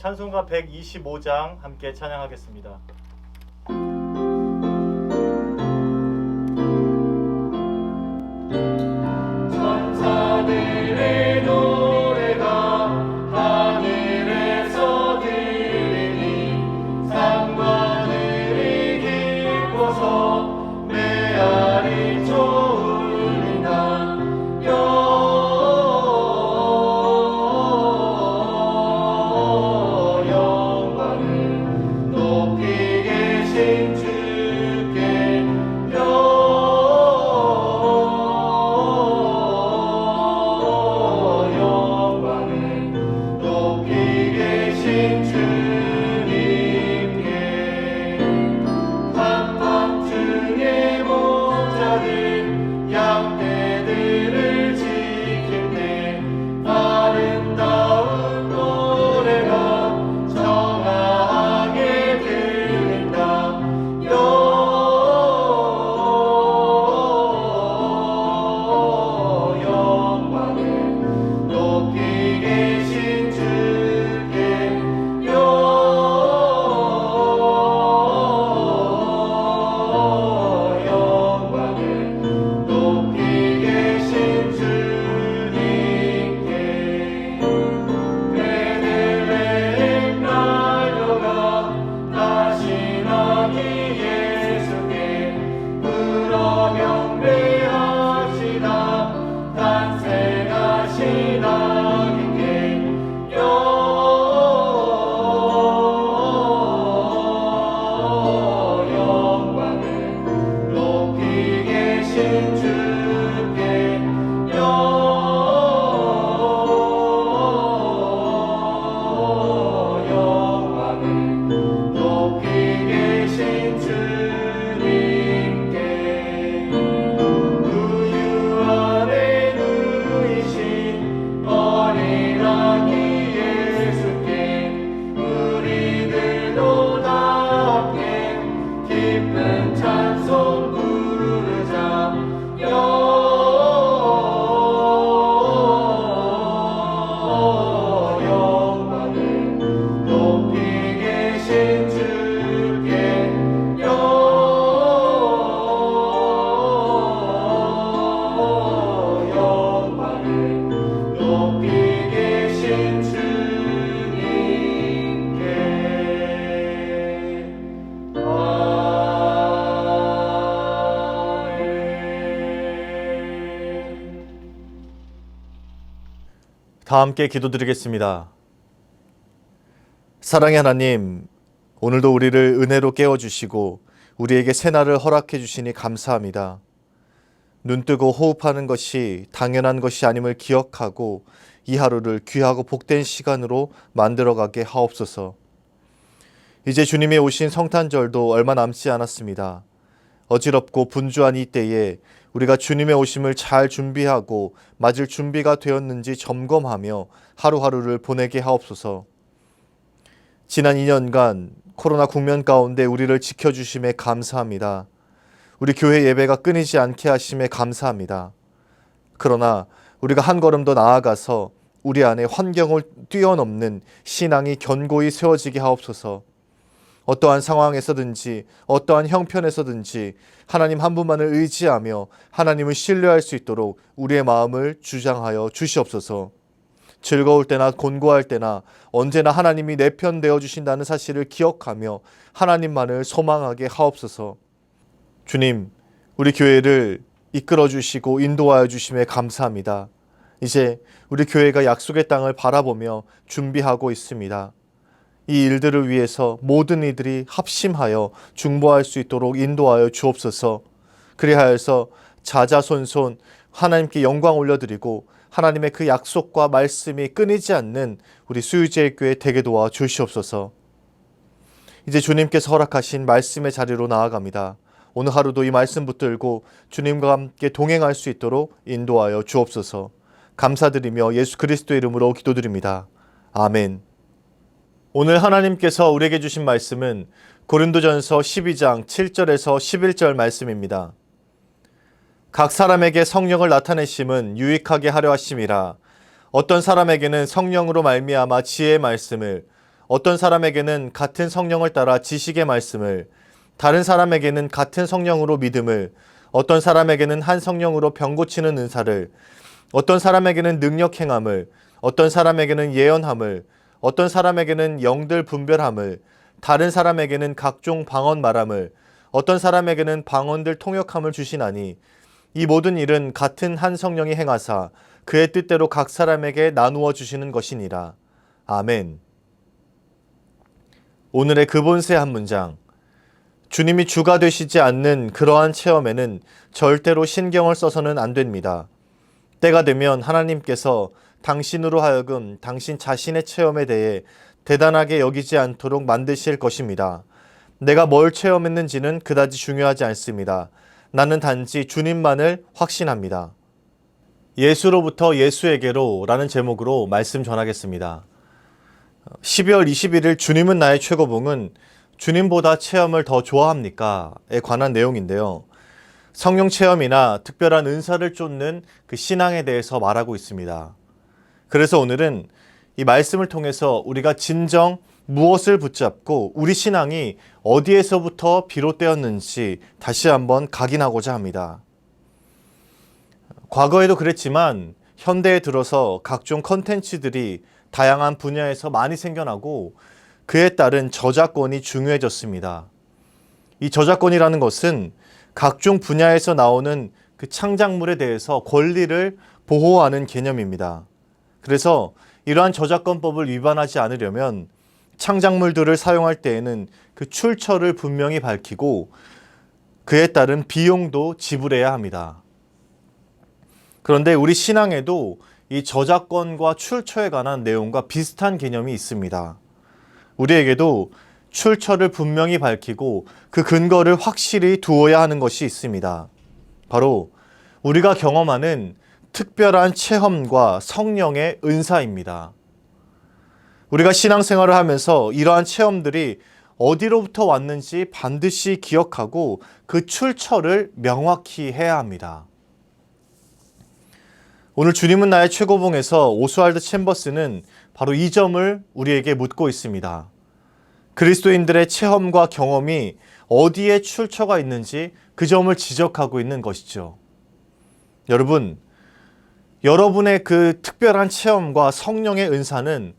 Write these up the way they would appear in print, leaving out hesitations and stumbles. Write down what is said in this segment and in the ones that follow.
찬송가 125장 함께 찬양하겠습니다. 천사들의 노래가 하늘에서 들리니 상관들이 기뻐서 메아리 쳐울린다. 영광을 높이 계신 주께 높이 계신 주님께 한밤중에 목자들 양떼들을 지킬 때 아름다운 노래가 청하게 들린다. 영광을 높이 계신 주께 영광을 높이 계신 주님께 베들레헴 달려가 나시나기 예수께 물어 경배하시다. 탄생하신 아기께 영광을 높이 계신 주께 영광을 높이 계신 주님께 우유 안에 누이신 어린 아기 예수께 우리들도 함께 기쁜 찬송 부르자. 영광을 높이 계신 주께 영광을 높이 계신 주님께 아멘. 다 함께 기도드리겠습니다. 사랑의 하나님, 오늘도 우리를 은혜로 깨워주시고 우리에게 새날을 허락해 주시니 감사합니다. 눈뜨고 호흡하는 것이 당연한 것이 아님을 기억하고 이 하루를 귀하고 복된 시간으로 만들어가게 하옵소서. 이제 주님이 오신 성탄절도 얼마 남지 않았습니다. 어지럽고 분주한 이 때에 우리가 주님의 오심을 잘 준비하고 맞을 준비가 되었는지 점검하며 하루하루를 보내게 하옵소서. 지난 2년간 코로나 국면 가운데 우리를 지켜주심에 감사합니다. 우리 교회 예배가 끊이지 않게 하심에 감사합니다. 그러나 우리가 한 걸음 더 나아가서 우리 안에 환경을 뛰어넘는 신앙이 견고히 세워지게 하옵소서. 어떠한 상황에서든지 어떠한 형편에서든지 하나님 한 분만을 의지하며 하나님을 신뢰할 수 있도록 우리의 마음을 주장하여 주시옵소서. 즐거울 때나 곤고할 때나 언제나 하나님이 내 편 되어 주신다는 사실을 기억하며 하나님만을 소망하게 하옵소서. 주님, 우리 교회를 이끌어 주시고 인도하여 주심에 감사합니다. 이제 우리 교회가 약속의 땅을 바라보며 준비하고 있습니다. 이 일들을 위해서 모든 이들이 합심하여 중보할 수 있도록 인도하여 주옵소서. 그리하여서 자자손손 하나님께 영광 올려드리고 하나님의 그 약속과 말씀이 끊이지 않는 우리 수유제일 교회 되게 도와 주시옵소서. 이제 주님께서 허락하신 말씀의 자리로 나아갑니다. 오늘 하루도 이 말씀 붙들고 주님과 함께 동행할 수 있도록 인도하여 주옵소서. 감사드리며 예수 그리스도의 이름으로 기도드립니다. 아멘. 오늘 하나님께서 우리에게 주신 말씀은 고린도전서 12장 7절에서 11절 말씀입니다. 각 사람에게 성령을 나타내심은 유익하게 하려 하심이라. 어떤 사람에게는 성령으로 말미암아 지혜의 말씀을, 어떤 사람에게는 같은 성령을 따라 지식의 말씀을, 다른 사람에게는 같은 성령으로 믿음을, 어떤 사람에게는 한 성령으로 병 고치는 은사를, 어떤 사람에게는 능력 행함을, 어떤 사람에게는 예언함을, 어떤 사람에게는 영들 분별함을, 다른 사람에게는 각종 방언 말함을, 어떤 사람에게는 방언들 통역함을 주시나니 이 모든 일은 같은 한 성령이 행하사 그의 뜻대로 각 사람에게 나누어 주시는 것이니라. 아멘. 오늘의 근본세 한 문장. 주님이 주가 되시지 않는 그러한 체험에는 절대로 신경을 써서는 안 됩니다. 때가 되면 하나님께서 당신으로 하여금 당신 자신의 체험에 대해 대단하게 여기지 않도록 만드실 것입니다. 내가 뭘 체험했는지는 그다지 중요하지 않습니다. 나는 단지 주님만을 확신합니다. 예수로부터 예수에게로 라는 제목으로 말씀 전하겠습니다. 12월 21일 주님은 나의 최고봉은 주님보다 체험을 더 좋아합니까? 에 관한 내용인데요. 성령 체험이나 특별한 은사를 쫓는 그 신앙에 대해서 말하고 있습니다. 그래서 오늘은 이 말씀을 통해서 우리가 진정 무엇을 붙잡고 우리 신앙이 어디에서부터 비롯되었는지 다시 한번 각인하고자 합니다. 과거에도 그랬지만 현대에 들어서 각종 컨텐츠들이 다양한 분야에서 많이 생겨나고 그에 따른 저작권이 중요해졌습니다. 이 저작권이라는 것은 각종 분야에서 나오는 그 창작물에 대해서 권리를 보호하는 개념입니다. 그래서 이러한 저작권법을 위반하지 않으려면 창작물들을 사용할 때에는 그 출처를 분명히 밝히고 그에 따른 비용도 지불해야 합니다. 그런데 우리 신앙에도 이 저작권과 출처에 관한 내용과 비슷한 개념이 있습니다. 우리에게도 출처를 분명히 밝히고 그 근거를 확실히 두어야 하는 것이 있습니다. 바로 우리가 경험하는 특별한 체험과 성령의 은사입니다. 우리가 신앙생활을 하면서 이러한 체험들이 어디로부터 왔는지 반드시 기억하고 그 출처를 명확히 해야 합니다. 오늘 주님은 나의 최고봉에서 오스왈드 챔버스는 바로 이 점을 우리에게 묻고 있습니다. 그리스도인들의 체험과 경험이 어디에 출처가 있는지 그 점을 지적하고 있는 것이죠. 여러분의 그 특별한 체험과 성령의 은사는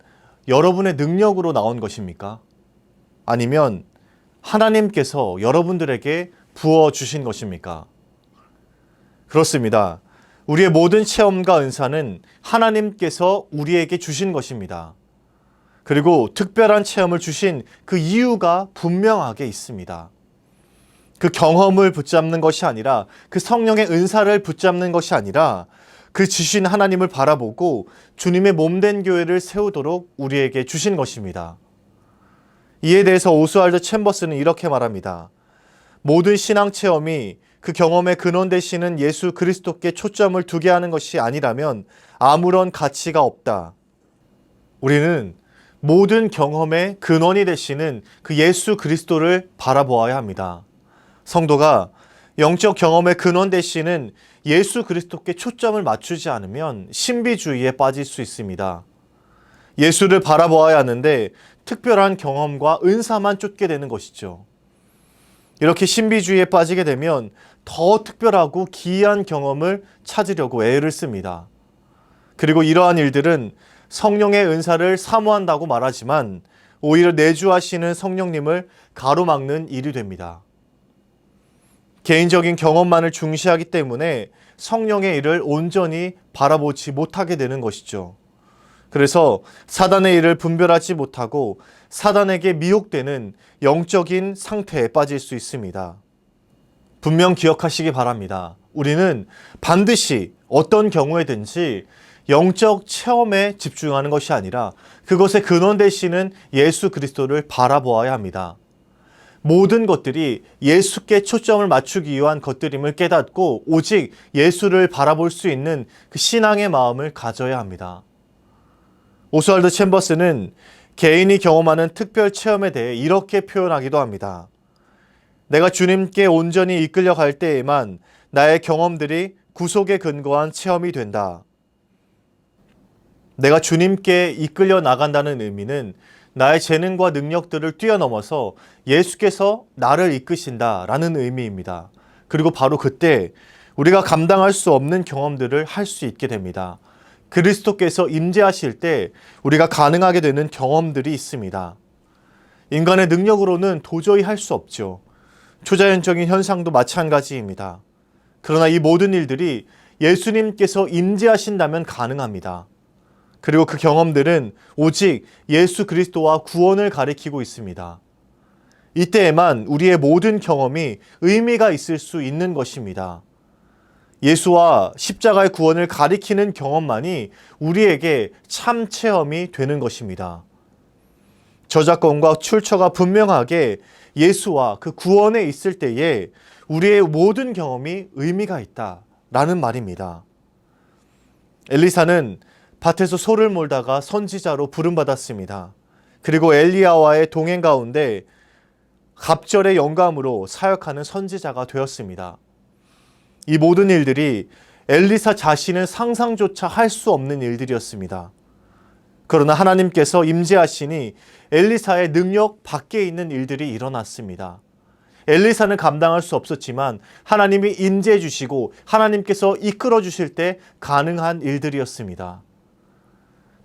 여러분의 능력으로 나온 것입니까? 아니면 하나님께서 여러분들에게 부어주신 것입니까? 그렇습니다. 우리의 모든 체험과 은사는 하나님께서 우리에게 주신 것입니다. 그리고 특별한 체험을 주신 그 이유가 분명하게 있습니다. 그 경험을 붙잡는 것이 아니라 그 성령의 은사를 붙잡는 것이 아니라 그 주신 하나님을 바라보고 주님의 몸된 교회를 세우도록 우리에게 주신 것입니다. 이에 대해서 오스왈드 챔버스는 이렇게 말합니다. 모든 신앙 체험이 그 경험의 근원 되시는 예수 그리스도께 초점을 두게 하는 것이 아니라면 아무런 가치가 없다. 우리는 모든 경험의 근원이 되시는 그 예수 그리스도를 바라보아야 합니다. 성도가 영적 경험의 근원 되시는 예수 그리스도께 초점을 맞추지 않으면 신비주의에 빠질 수 있습니다. 예수를 바라보아야 하는데 특별한 경험과 은사만 쫓게 되는 것이죠. 이렇게 신비주의에 빠지게 되면 더 특별하고 기이한 경험을 찾으려고 애를 씁니다. 그리고 이러한 일들은 성령의 은사를 사모한다고 말하지만 오히려 내주하시는 성령님을 가로막는 일이 됩니다. 개인적인 경험만을 중시하기 때문에 성령의 일을 온전히 바라보지 못하게 되는 것이죠. 그래서 사단의 일을 분별하지 못하고 사단에게 미혹되는 영적인 상태에 빠질 수 있습니다. 분명 기억하시기 바랍니다. 우리는 반드시 어떤 경우에든지 영적 체험에 집중하는 것이 아니라 그것의 근원 되시는 예수 그리스도를 바라보아야 합니다. 모든 것들이 예수께 초점을 맞추기 위한 것들임을 깨닫고 오직 예수를 바라볼 수 있는 그 신앙의 마음을 가져야 합니다. 오스왈드 챔버스는 개인이 경험하는 특별 체험에 대해 이렇게 표현하기도 합니다. 내가 주님께 온전히 이끌려 갈 때에만 나의 경험들이 구속에 근거한 체험이 된다. 내가 주님께 이끌려 나간다는 의미는 나의 재능과 능력들을 뛰어넘어서 예수께서 나를 이끄신다라는 의미입니다. 그리고 바로 그때 우리가 감당할 수 없는 경험들을 할 수 있게 됩니다. 그리스도께서 임재하실 때 우리가 가능하게 되는 경험들이 있습니다. 인간의 능력으로는 도저히 할 수 없죠. 초자연적인 현상도 마찬가지입니다. 그러나 이 모든 일들이 예수님께서 임재하신다면 가능합니다. 그리고 그 경험들은 오직 예수 그리스도와 구원을 가리키고 있습니다. 이때에만 우리의 모든 경험이 의미가 있을 수 있는 것입니다. 예수와 십자가의 구원을 가리키는 경험만이 우리에게 참 체험이 되는 것입니다. 저작권과 출처가 분명하게 예수와 그 구원에 있을 때에 우리의 모든 경험이 의미가 있다라는 말입니다. 엘리사는 밭에서 소를 몰다가 선지자로 부름받았습니다. 그리고 엘리야와의 동행 가운데 갑절의 영감으로 사역하는 선지자가 되었습니다. 이 모든 일들이 엘리사 자신은 상상조차 할 수 없는 일들이었습니다. 그러나 하나님께서 임재하시니 엘리사의 능력 밖에 있는 일들이 일어났습니다. 엘리사는 감당할 수 없었지만 하나님이 임재해 주시고 하나님께서 이끌어 주실 때 가능한 일들이었습니다.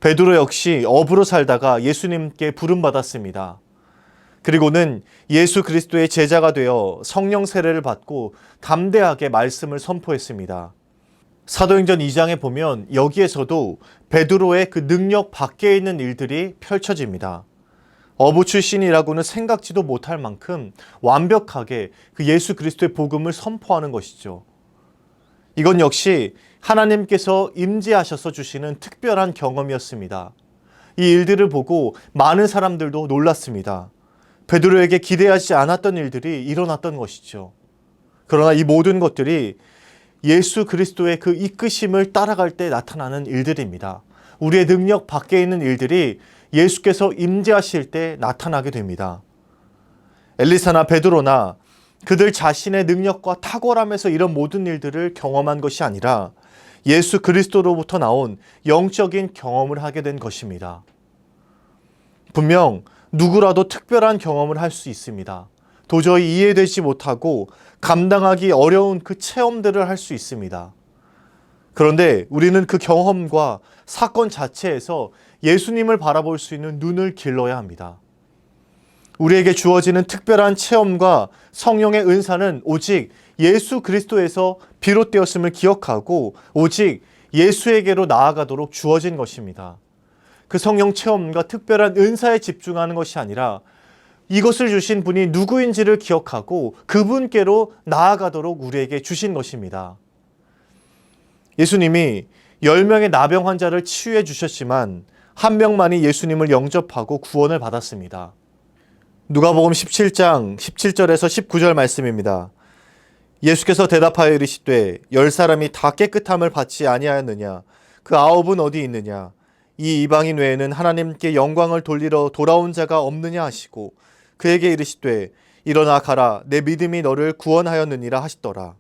베드로 역시 어부로 살다가 예수님께 부름받았습니다. 그리고는 예수 그리스도의 제자가 되어 성령 세례를 받고 담대하게 말씀을 선포했습니다. 사도행전 2장에 보면 여기에서도 베드로의 그 능력 밖에 있는 일들이 펼쳐집니다. 어부 출신이라고는 생각지도 못할 만큼 완벽하게 그 예수 그리스도의 복음을 선포하는 것이죠. 이건 역시 하나님께서 임재하셔서 주시는 특별한 경험이었습니다. 이 일들을 보고 많은 사람들도 놀랐습니다. 베드로에게 기대하지 않았던 일들이 일어났던 것이죠. 그러나 이 모든 것들이 예수 그리스도의 그 이끄심을 따라갈 때 나타나는 일들입니다. 우리의 능력 밖에 있는 일들이 예수께서 임재하실 때 나타나게 됩니다. 엘리사나 베드로나 그들 자신의 능력과 탁월함에서 이런 모든 일들을 경험한 것이 아니라 예수 그리스도로부터 나온 영적인 경험을 하게 된 것입니다. 분명 누구라도 특별한 경험을 할 수 있습니다. 도저히 이해되지 못하고 감당하기 어려운 그 체험들을 할 수 있습니다. 그런데 우리는 그 경험과 사건 자체에서 예수님을 바라볼 수 있는 눈을 길러야 합니다. 우리에게 주어지는 특별한 체험과 성령의 은사는 오직 예수 그리스도에서 비롯되었음을 기억하고 오직 예수에게로 나아가도록 주어진 것입니다. 그 성령 체험과 특별한 은사에 집중하는 것이 아니라 이것을 주신 분이 누구인지를 기억하고 그분께로 나아가도록 우리에게 주신 것입니다. 예수님이 10명의 나병 환자를 치유해 주셨지만 한 명만이 예수님을 영접하고 구원을 받았습니다. 누가복음 17장 17절에서 19절 말씀입니다. 예수께서 대답하여 이르시되 10사람이 다 깨끗함을 받지 아니하였느냐? 그 9은 어디 있느냐? 이 이방인 외에는 하나님께 영광을 돌리러 돌아온 자가 없느냐 하시고 그에게 이르시되 일어나 가라 내 믿음이 너를 구원하였느니라 하시더라.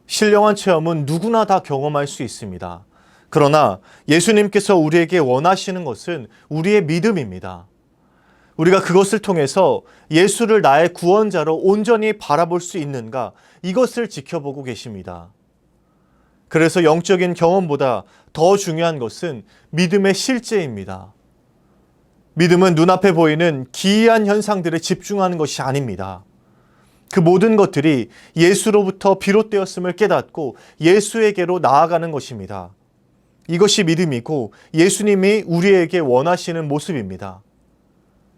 신령한 체험은 누구나 다 경험할 수 있습니다. 그러나 예수님께서 우리에게 원하시는 것은 우리의 믿음입니다. 우리가 그것을 통해서 예수를 나의 구원자로 온전히 바라볼 수 있는가 이것을 지켜보고 계십니다. 그래서 영적인 경험보다 더 중요한 것은 믿음의 실제입니다. 믿음은 눈앞에 보이는 기이한 현상들에 집중하는 것이 아닙니다. 그 모든 것들이 예수로부터 비롯되었음을 깨닫고 예수에게로 나아가는 것입니다. 이것이 믿음이고 예수님이 우리에게 원하시는 모습입니다.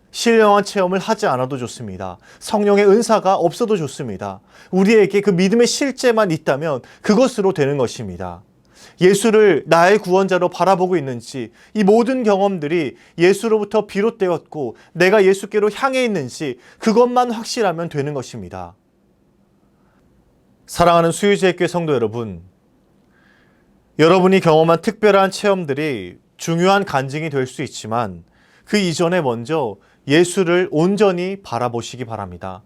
신령한 체험을 하지 않아도 좋습니다. 성령의 은사가 없어도 좋습니다. 우리에게 그 믿음의 실제만 있다면 그것으로 되는 것입니다. 예수를 나의 구원자로 바라보고 있는지, 이 모든 경험들이 예수로부터 비롯되었고 내가 예수께로 향해 있는지 그것만 확실하면 되는 것입니다. 사랑하는 수유제교회 성도 여러분, 여러분이 경험한 특별한 체험들이 중요한 간증이 될 수 있지만 그 이전에 먼저 예수를 온전히 바라보시기 바랍니다.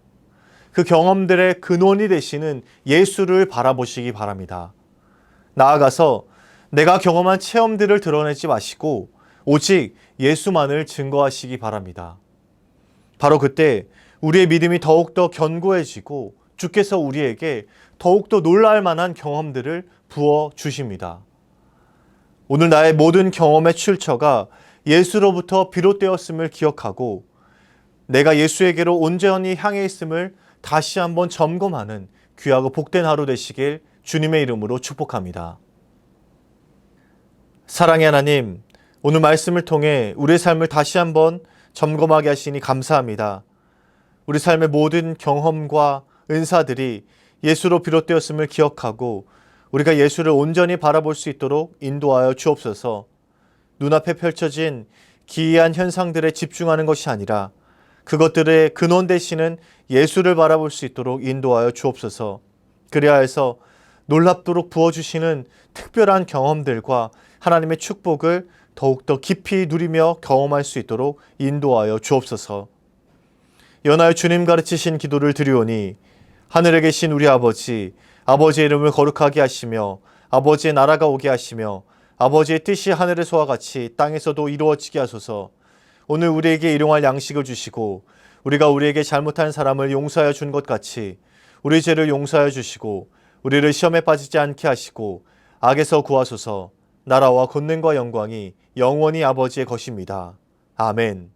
그 경험들의 근원이 되시는 예수를 바라보시기 바랍니다. 나아가서 내가 경험한 체험들을 드러내지 마시고 오직 예수만을 증거하시기 바랍니다. 바로 그때 우리의 믿음이 더욱더 견고해지고 주께서 우리에게 더욱더 놀랄 만한 경험들을 부어 주십니다. 오늘 나의 모든 경험의 출처가 예수로부터 비롯되었음을 기억하고 내가 예수에게로 온전히 향해 있음을 다시 한번 점검하는 귀하고 복된 하루 되시길 주님의 이름으로 축복합니다. 사랑의 하나님, 오늘 말씀을 통해 우리의 삶을 다시 한번 점검하게 하시니 감사합니다. 우리 삶의 모든 경험과 은사들이 예수로 비롯되었음을 기억하고 우리가 예수를 온전히 바라볼 수 있도록 인도하여 주옵소서. 눈앞에 펼쳐진 기이한 현상들에 집중하는 것이 아니라 그것들의 근원 되시는 예수를 바라볼 수 있도록 인도하여 주옵소서. 그래야 해서 놀랍도록 부어주시는 특별한 경험들과 하나님의 축복을 더욱더 깊이 누리며 경험할 수 있도록 인도하여 주옵소서. 연하여 주님 가르치신 기도를 드리오니 하늘에 계신 우리 아버지, 아버지의 이름을 거룩하게 하시며 아버지의 나라가 오게 하시며 아버지의 뜻이 하늘에서와 같이 땅에서도 이루어지게 하소서. 오늘 우리에게 일용할 양식을 주시고 우리가 우리에게 잘못한 사람을 용서하여 준 것 같이 우리 죄를 용서하여 주시고 우리를 시험에 빠지지 않게 하시고 악에서 구하소서. 나라와 권능과 영광이 영원히 아버지의 것입니다. 아멘.